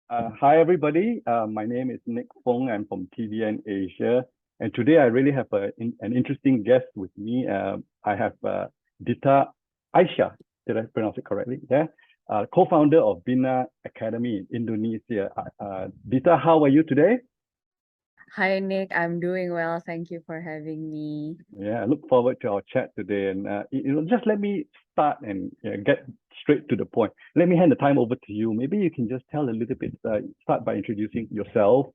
Hi, everybody. My name is Nick Fong. I'm from TBN Asia. And today I really have an interesting guest with me. I have Dita Aisyah. Did I pronounce it correctly? Yeah. Co-founder of Binar Academy in Indonesia. Dita, how are you today? Hi Nick, I'm doing well. Thank you for having me. Yeah, I look forward to our chat today. And just let me start and get straight to the point. Let me hand the time over to you. Maybe you can just tell a little bit, start by introducing yourself.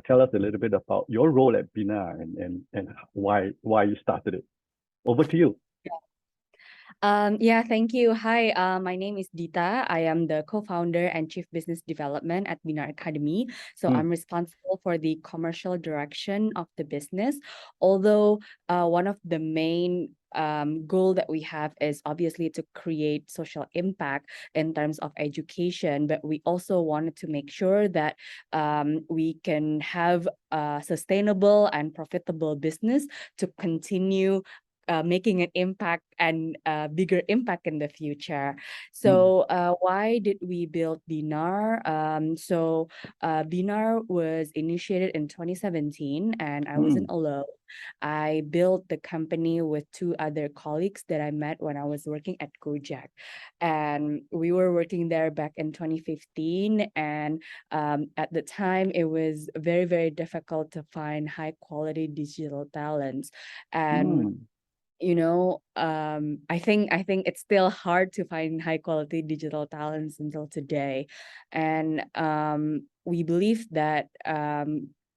Tell us a little bit about your role at Bina and why you started it. Over to you. Yeah, thank you. Hi, my name is Dita. I am the co-founder and chief business development at Binar Academy. So Mm, I'm responsible for the commercial direction of the business. Although one of the main goal that we have is obviously to create social impact in terms of education, but we also wanted to make sure that we can have a sustainable and profitable business to continue making an impact and a bigger impact in the future. mm, So why did we build Binar? Binar was initiated in 2017 and I wasn't mm, alone. I built the company with two other colleagues that I met when I was working at Gojek. And we were working there back in 2015. And at the time, it was very, very difficult to find high quality digital talents. And mm, I think it's still hard to find high quality digital talents until today. And we believe that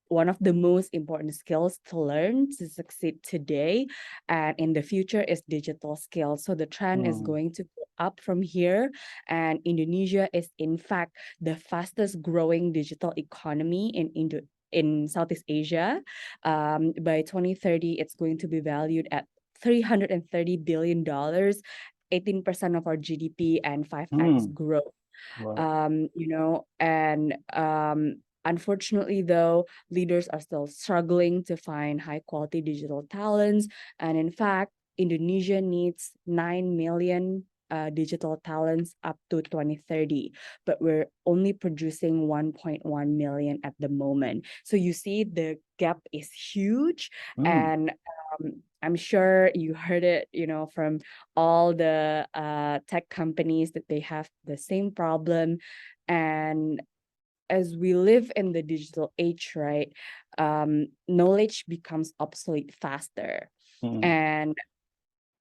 one of the most important skills to learn to succeed today and in the future is digital skills. So the trend is mm, going to go up from here, and Indonesia is in fact the fastest growing digital economy in Southeast Asia. By 2030, it's going to be valued at $330 billion, 18% of our GDP, and 5x mm. growth. Wow. And unfortunately, though, leaders are still struggling to find high quality digital talents. And in fact, Indonesia needs 9 million digital talents up to 2030, but we're only producing 1.1 million at the moment. So you see, the gap is huge. Mm, And I'm sure you heard it, from all the tech companies that they have the same problem. And as we live in the digital age, right, knowledge becomes obsolete faster. mm, And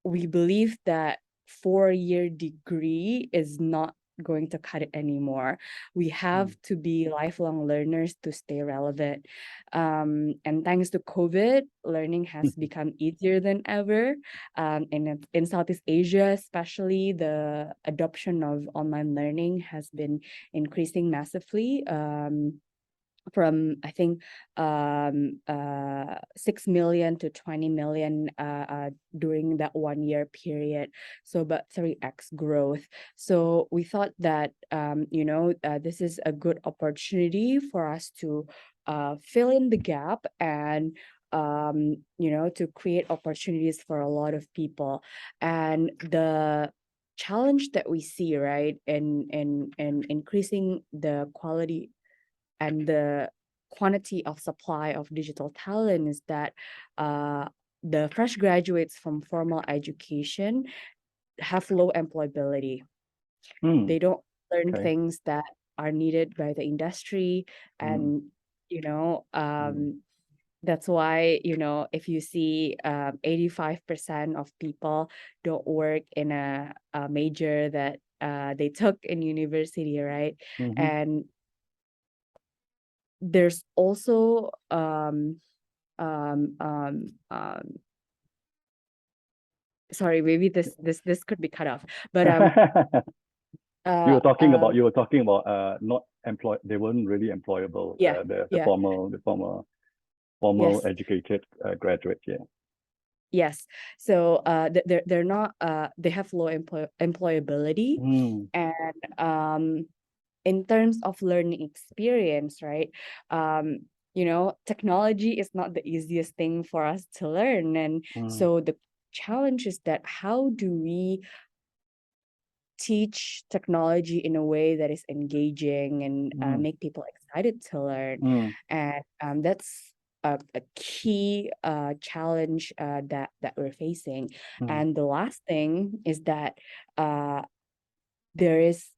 we believe that 4-year degree is not going to cut it anymore. We mm, have to be lifelong learners to stay relevant. And thanks to COVID, learning has become easier than ever. In Southeast Asia, especially, the adoption of online learning has been increasing massively. From I think 6 million to 20 million during that 1 year period, so about 3x growth. So we thought that this is a good opportunity for us to fill in the gap and to create opportunities for a lot of people. And the challenge that we see, right, in increasing the quality and the quantity of supply of digital talent is that uh, the fresh graduates from formal education have low employability. mm. They don't learn Okay. things that are needed by the industry. Mm, And you know mm, um, that's why, if you see 85% of people don't work in a major that they took in university, right? mhm. And there's also um um um sorry, maybe this could be cut off, but You uh were talking um about not employ they weren't really employable, yeah, the yeah, formal yes, educated graduates, yeah. yes. So they're not they have low employability. Mm, And in terms of learning experience, right, technology is not the easiest thing for us to learn. And mm, so the challenge is that how do we teach technology in a way that is engaging and make people excited to learn. And that's a key challenge that we're facing. And the last thing is that there is,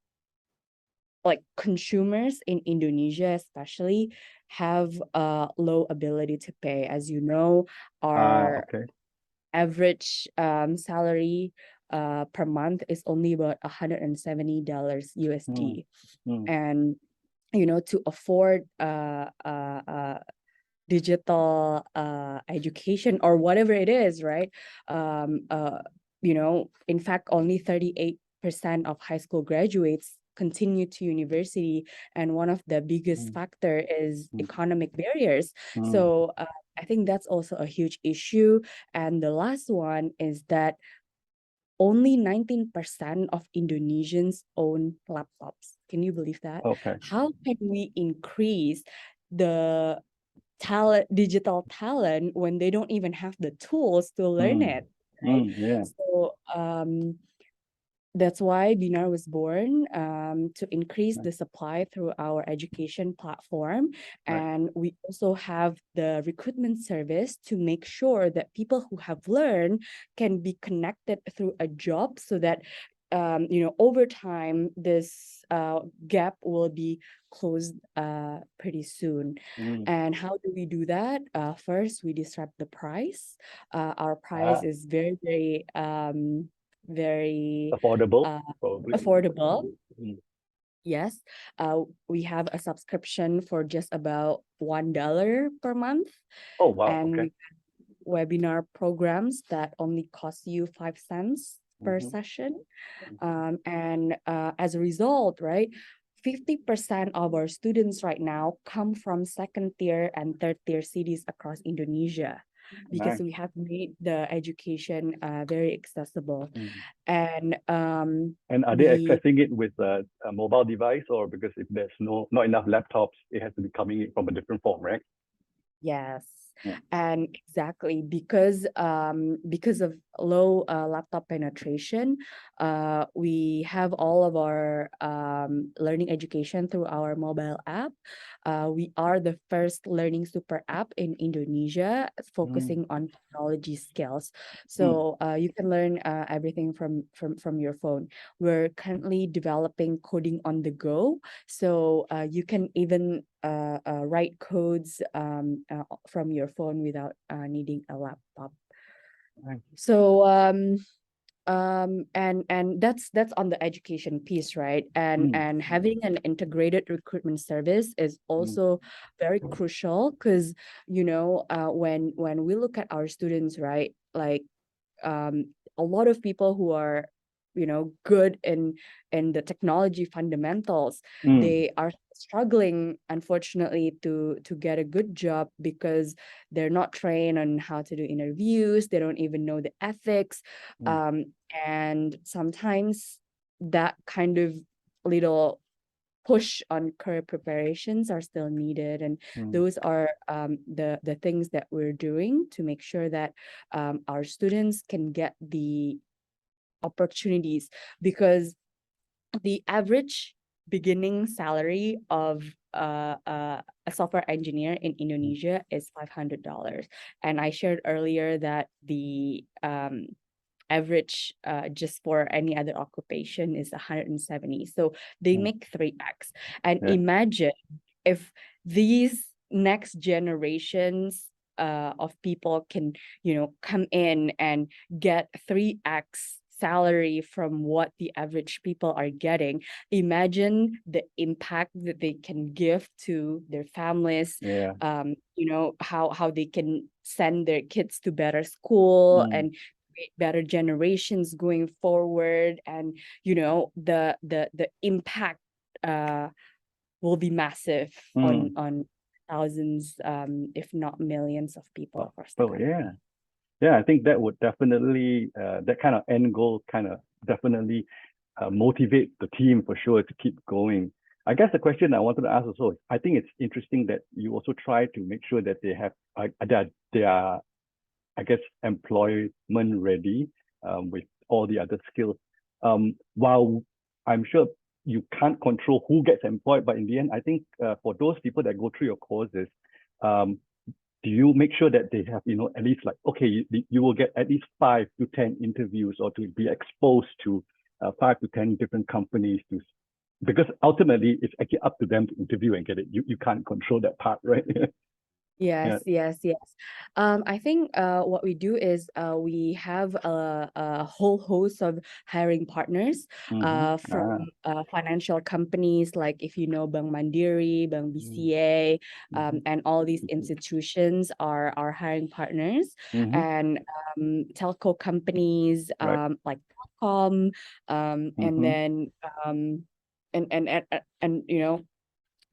like, consumers in Indonesia especially have low ability to pay. As you know, our Okay. average salary per month is only about $170 USD. And to afford digital education or whatever it is, right? In fact, only 38% of high school graduates continue to university, and one of the biggest factor is economic barriers. So I think that's also a huge issue. And the last one is that only 19% of Indonesians own laptops. Can you believe that? Okay. How can we increase the digital talent when they don't even have the tools to learn it, right? Yeah. So that's why Binar was born, to increase the supply through our education platform. Right. And we also have the recruitment service to make sure that people who have learned can be connected through a job, so that over time this gap will be closed pretty soon. And how do we do that? First, we disrupt the price. Our price is very, very Affordable, probably. affordable. Yes. We have a subscription for just about $1 per month. Oh, wow. And Okay. we have webinar programs that only cost you 5 cents per session. And as a result, right, 50% of our students right now come from second tier and third tier cities across Indonesia, because Nice. we have made the education very accessible. And are they accessing it with a mobile device, or because if there's not enough laptops, it has to be coming in from a different form, right? Yes. Yeah. And exactly because of low laptop penetration, we have all of our learning education through our mobile app. We are the first learning super app in Indonesia focusing on technology skills. So you can learn everything from your phone. We're currently developing coding on the go, so you can even write codes from your phone without needing a laptop. Nice. So and that's on the education piece, right? And having an integrated recruitment service is also very crucial, because when we look at our students, right, like a lot of people who are good in the technology fundamentals, they are struggling, unfortunately, to get a good job, because they're not trained on how to do interviews. They don't even know the ethics. And sometimes that kind of little push on career preparations are still needed. And those are the things that we're doing to make sure that our students can get the opportunities, because the average beginning salary of a software engineer in Indonesia is $500. And I shared earlier that the average just for any other occupation is 170. So they make 3x. And imagine if these next generations of people can come in and get 3x salary from what the average people are getting. Imagine the impact that they can give to their families. How they can send their kids to better school and create better generations going forward. And the impact will be massive on thousands, if not millions of people across the country. I think that would definitely that kind of end goal kind of definitely motivate the team for sure to keep going. I guess the question I wanted to ask also, I think it's interesting that you also try to make sure that they have they are, I guess, employment ready with all the other skills. While I'm sure you can't control who gets employed, but in the end, I think for those people that go through your courses, do you make sure that they have, at least like, okay, you will get at least 5 to 10 interviews or to be exposed to 5 to 10 different companies because ultimately it's actually up to them to interview and get it. You can't control that part, right? Yeah. Yes. I think what we do is we have a whole host of hiring partners from financial companies, like if you know Bank Mandiri, Bank BCA, and all these institutions are our hiring partners, and telco companies Right. like Telcom, and then and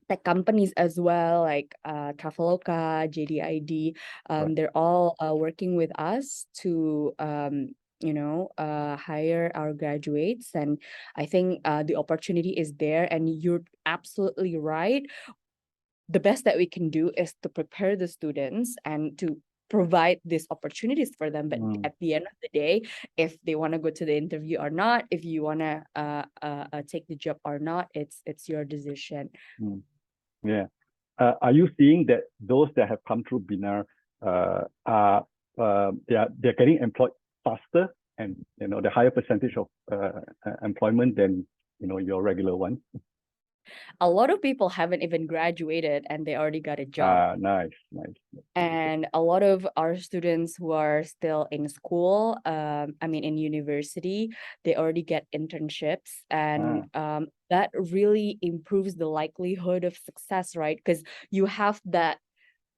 tech companies as well, like Traveloka, JDID. Right. They're all working with us to hire our graduates, and I think the opportunity is there, and you're absolutely right. The best that we can do is to prepare the students and to provide these opportunities for them, but at the end of the day, if they want to go to the interview or not, if you want to take the job or not, it's your decision. Yeah. Are you seeing that those that have come through Binar are they're getting employed faster and the higher percentage of employment than your regular ones? A lot of people haven't even graduated and they already got a job. Nice. And a lot of our students who are still in school, in university, they already get internships, and that really improves the likelihood of success, right? Because you have that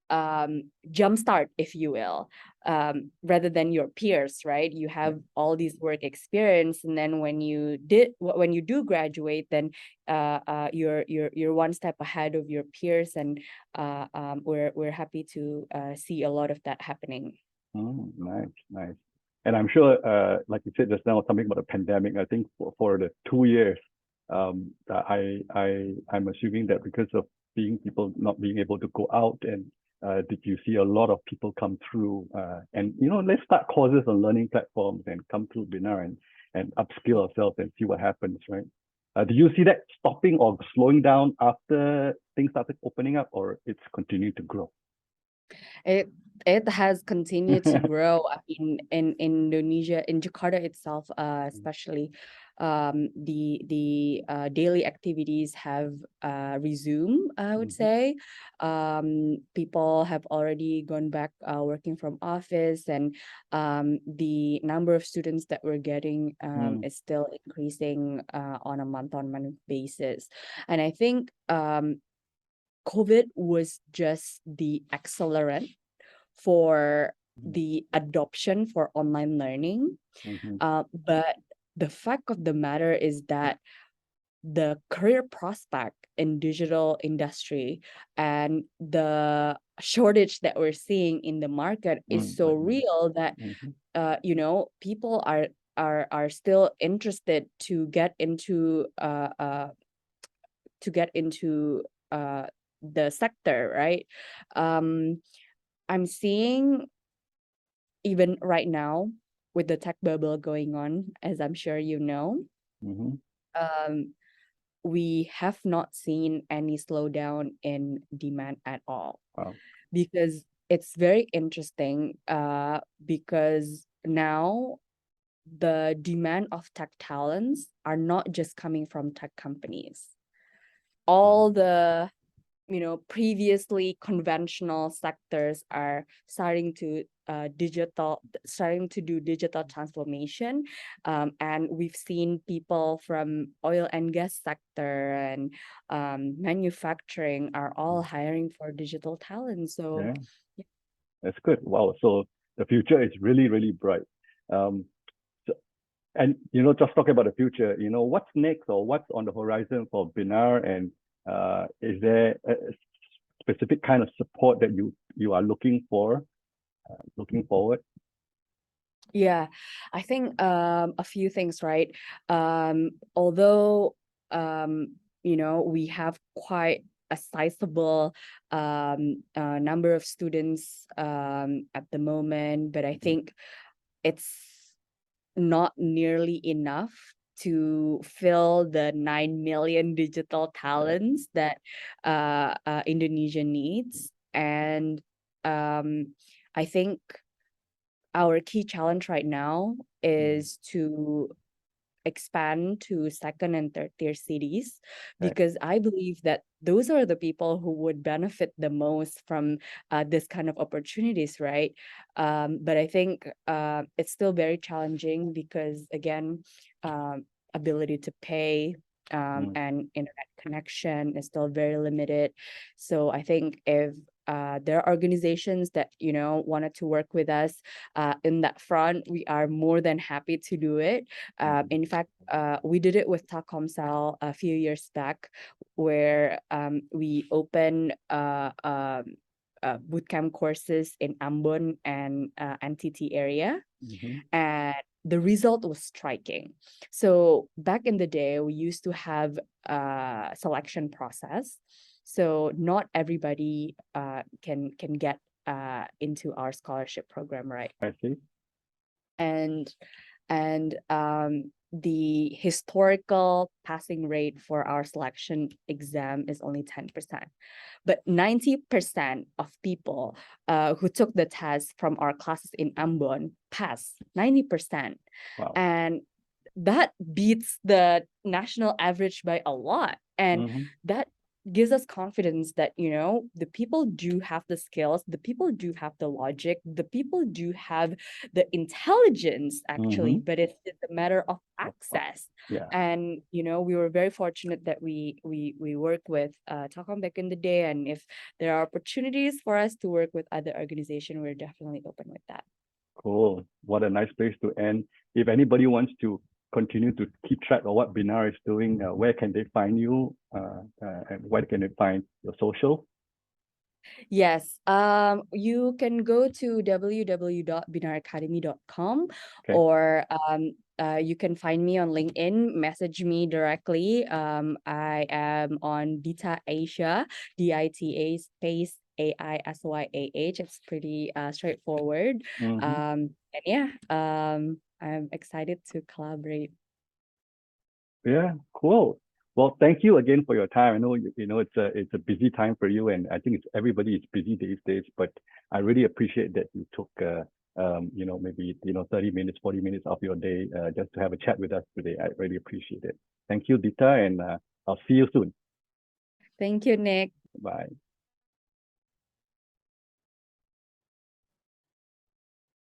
jumpstart, if you will, rather than your peers, right? You have all these work experience, and then when you do graduate, then you're one step ahead of your peers, and we're happy to see a lot of that happening. Nice. And I'm sure, like you said just now, something about the pandemic. I think for the 2 years, I'm assuming that because of people not being able to go out, and did you see a lot of people come through and let's start courses on learning platforms and come through Binar and upskill ourselves and see what happens, right? Do you see that stopping or slowing down after things started opening up, or it's continued to grow? It has continued to grow. I mean, in Indonesia, in Jakarta itself, especially, the daily activities have resumed, I would say. People have already gone back working from office, and the number of students that we're getting is still increasing on a month-on-month basis. And I think COVID was just the accelerant for the adoption for online learning. But the fact of the matter is that the career prospect in digital industry and the shortage that we're seeing in the market is so real that people are still interested to get into the sector, right? I'm seeing even right now with the tech bubble going on, as I'm sure you know, we have not seen any slowdown in demand at all. Wow. Because it's very interesting, because now the demand of tech talents are not just coming from tech companies. All the previously conventional sectors are starting to do digital transformation, and we've seen people from oil and gas sector and manufacturing are all hiring for digital talent. So yeah. That's good. Wow. So the future is really, really bright. And just talking about the future, what's next or what's on the horizon for Binar, and is there a specific kind of support that you are looking forward? Yeah, I think a few things, right? Although we have quite a sizable number of students at the moment, but I think it's not nearly enough to fill the 9 million digital talents that Indonesia needs. And I think our key challenge right now is to expand to second and third tier cities, Right. because I believe that those are the people who would benefit the most from this kind of opportunities, right? But I think it's still very challenging because, again, ability to pay and internet connection is still very limited. So I think if there are organizations that, you know, wanted to work with us in that front, we are more than happy to do it. In fact, we did it with Telkomsel a few years back, where we opened bootcamp courses in Ambon and NTT area, and the result was striking. So back in the day, we used to have a selection process. So not everybody can get into our scholarship program, right? I see. And the historical passing rate for our selection exam is only 10%, but 90% of people who took the test from our classes in Ambon passed 90%. Wow. And that beats the national average by a lot. And that gives us confidence that, you know, the people do have the skills, the people do have the logic, the people do have the intelligence, actually, but it's a matter of access. Yeah. And, you know, we were very fortunate that we worked with Telkom back in the day. And if there are opportunities for us to work with other organizations, we're definitely open with that. Cool. What a nice place to end. If anybody wants to continue to keep track of what Binar is doing, where can they find you, and where can they find your social? Yes, you can go to www.binaracademy.com, or you can find me on LinkedIn, message me directly. I am on Dita Aisyah, DITA space AISYAH. It's pretty straightforward. And yeah, I'm excited to collaborate. Yeah, cool. Well, thank you again for your time. I know you know it's a busy time for you, and I think everybody is busy these days. But I really appreciate that you took you know, maybe 30 minutes, 40 minutes of your day just to have a chat with us today. I really appreciate it. Thank you, Dita, and I'll see you soon. Thank you, Nick. Bye.